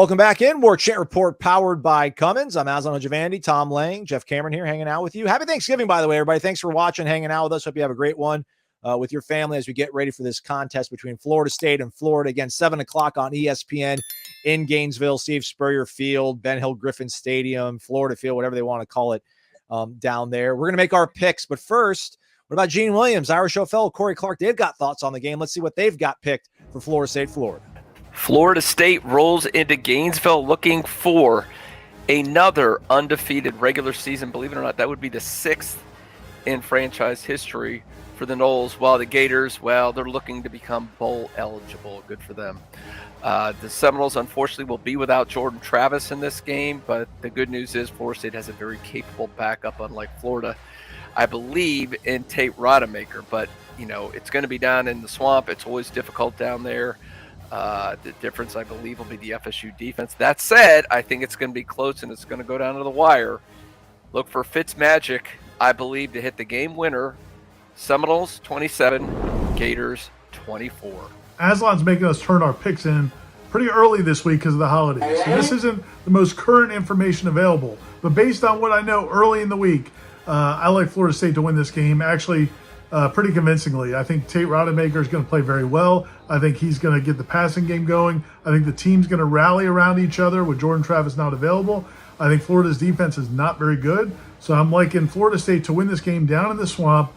Welcome back in. Warchant Report powered by Cummins. I'm Aslan Javandi, Tom Lang, Jeff Cameron here hanging out with you. Happy Thanksgiving, by the way, everybody. Thanks for watching, hanging out with us. Hope you have a great one with your family as we get ready for this contest between Florida State and Florida. Again, 7 o'clock on ESPN in Gainesville, Steve Spurrier Field, Ben Hill Griffin Stadium, Florida Field, whatever they want to call it down there. We're going to make our picks, but first, what about Gene Williams, Irish Show fellow, Corey Clark? They've got thoughts on the game. Let's see what they've got picked for Florida State, Florida. Florida State rolls into Gainesville looking for another undefeated regular season. Believe it or not, that would be the 6th in franchise history for the Noles, while the Gators, well, they're looking to become bowl eligible. Good for them. The Seminoles, unfortunately, will be without Jordan Travis in this game, but the good news is Florida State has a very capable backup, unlike Florida, I believe, in Tate Rodemaker. But, you know, it's going to be down in the swamp. It's always difficult down there. The difference, I believe, will be the FSU defense. That said, I think it's going to be close and it's going to go down to the wire. Look for Fitzmagic, I believe, to hit the game winner. Seminoles 27, Gators 24. Aslan's making us turn our picks in pretty early this week because of the holidays. So this isn't the most current information available. But based on what I know early in the week, I like Florida State to win this game. Actually, pretty convincingly. I think Tate Rodemaker is going to play very well. I think he's going to get the passing game going. I think the team's going to rally around each other with Jordan Travis not available. I think Florida's defense is not very good. So I'm liking Florida State to win this game down in the swamp,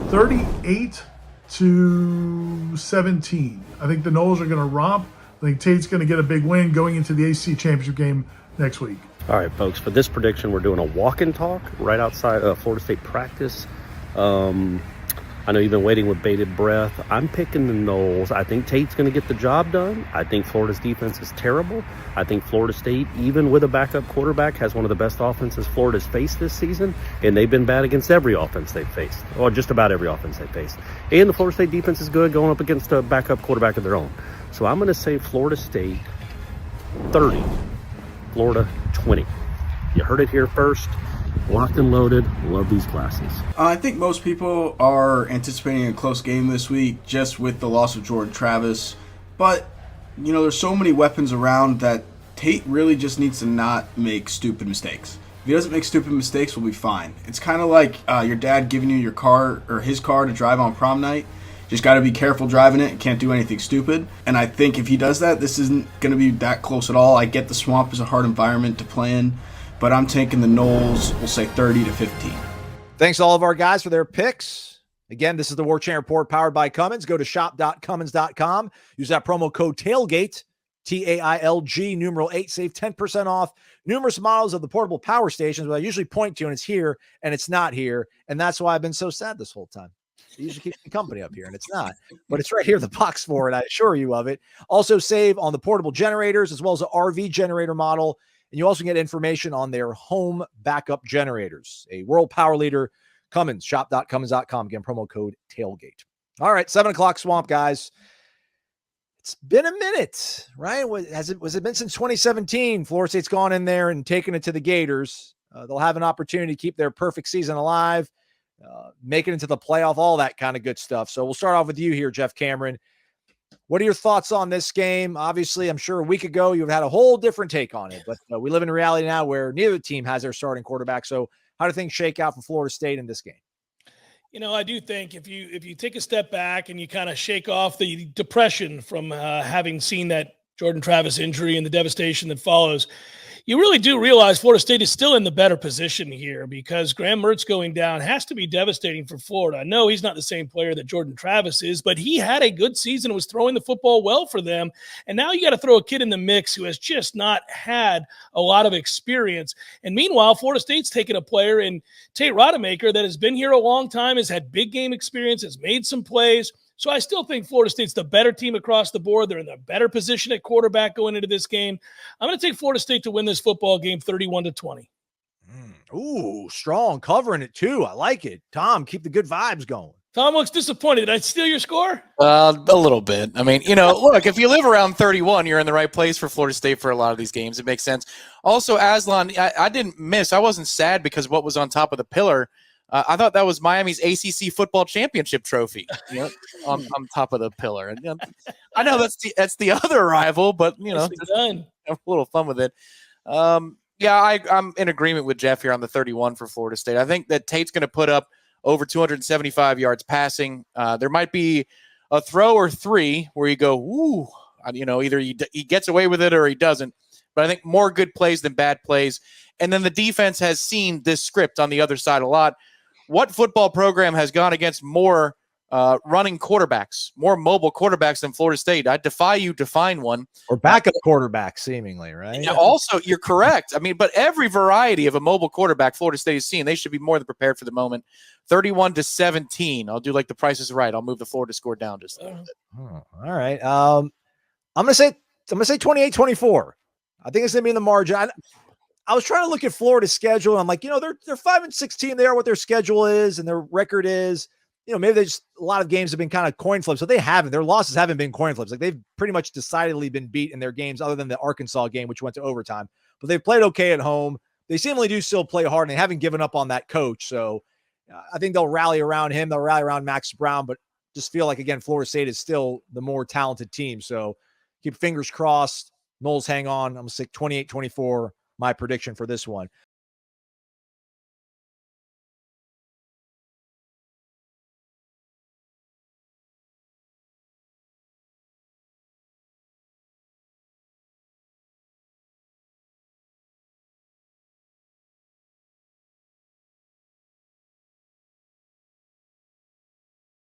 38-17. I think the Noles are going to romp. I think Tate's going to get a big win going into the ACC championship game next week. All right, folks, for this prediction, we're doing a walk and talk right outside Florida State practice. I know you've been waiting with bated breath. I'm picking the Noles. I think Tate's going to get the job done. I think Florida's defense is terrible. I think Florida State, even with a backup quarterback, has one of the best offenses Florida's faced this season, and they've been bad against every offense they've faced, or just about every offense they've faced. And the Florida State defense is good going up against a backup quarterback of their own. So I'm going to say Florida State 30, Florida 20. You heard it here first. Locked and loaded. Love these classes. I think most people are anticipating a close game this week just with the loss of Jordan Travis. But, you know, there's so many weapons around that Tate really just needs to not make stupid mistakes. If he doesn't make stupid mistakes, we'll be fine. It's kind of like your dad giving you your car or his car to drive on prom night. Just got to be careful driving it and can't do anything stupid. And I think if he does that, this isn't going to be that close at all. I get the swamp is a hard environment to play in, but I'm taking the Noles, we'll say 30-15. Thanks to all of our guys for their picks. Again, this is the Warchant Report powered by Cummins. Go to shop.cummins.com. Use that promo code TAILGATE, TAILG, numeral 8. Save 10% off numerous models of the portable power stations, that I usually point to, and it's here, and it's not here. And that's why I've been so sad this whole time. It usually keeps me company up here, and it's not. But it's right here, the box for it. I assure you of it. Also save on the portable generators as well as the RV generator model. And you also get information on their home backup generators. A world power leader, Cummins, shop.cummins.com. Again, promo code TAILGATE. All right, 7 o'clock swamp, guys. It's been a minute, right? Was it been since 2017? Florida State's gone in there and taken it to the Gators. They'll have an opportunity to keep their perfect season alive, make it into the playoff, all that kind of good stuff. So we'll start off with you here, Jeff Cameron. What are your thoughts on this game? Obviously, I'm sure a week ago you had a whole different take on it, but we live in a reality now where neither team has their starting quarterback. So how do things shake out for Florida State in this game? You know, I do think if you take a step back and you kind of shake off the depression from having seen that Jordan Travis injury and the devastation that follows, you really do realize Florida State is still in the better position here, because Graham Mertz going down has to be devastating for Florida. I know he's not the same player that Jordan Travis is, but he had a good season and was throwing the football well for them. And now you got to throw a kid in the mix who has just not had a lot of experience. And meanwhile, Florida State's taken a player in Tate Rodemaker that has been here a long time, has had big game experience, has made some plays. So I still think Florida State's the better team across the board. They're in a better position at quarterback going into this game. I'm going to take Florida State to win this football game 31-20. Ooh, strong, covering it too. I like it. Tom, keep the good vibes going. Tom looks disappointed. Did I steal your score? A little bit. I mean, you know, look, if you live around 31, you're in the right place for Florida State for a lot of these games. It makes sense. Also, Aslan, I didn't miss. I wasn't sad because what was on top of the pillar. I thought that was Miami's ACC football championship trophy, on top of the pillar. And I know that's the other rival, but you know, have a little fun with it. Yeah, I'm in agreement with Jeff here on the 31 for Florida State. I think that Tate's going to put up over 275 yards passing. There might be a throw or three where you go, ooh, either he gets away with it or he doesn't. But I think more good plays than bad plays. And then the defense has seen this script on the other side a lot. What football program has gone against more running quarterbacks, more mobile quarterbacks than Florida State? I defy you to find one. Or backup quarterback, seemingly, right? Yeah, also, you're correct. I mean, but every variety of a mobile quarterback Florida State is seeing, they should be more than prepared for the moment. 31-17. I'll do like the Price is Right. I'll move the Florida score down just a little bit. All right. I'm gonna say 28-24. I think it's gonna be in the margin. I was trying to look at Florida's schedule, and I'm like, they're 5-16. They are what their schedule is and their record is. Maybe they just a lot of games have been kind of coin flips, but they haven't. Their losses haven't been coin flips. Like they've pretty much decidedly been beat in their games, other than the Arkansas game, which went to overtime. But they've played okay at home. They seemingly do still play hard, and they haven't given up on that coach. So I think they'll rally around him. They'll rally around Max Brown, but just feel like, again, Florida State is still the more talented team. So keep fingers crossed. Noles hang on. I'm going to say 28-24, my prediction for this one.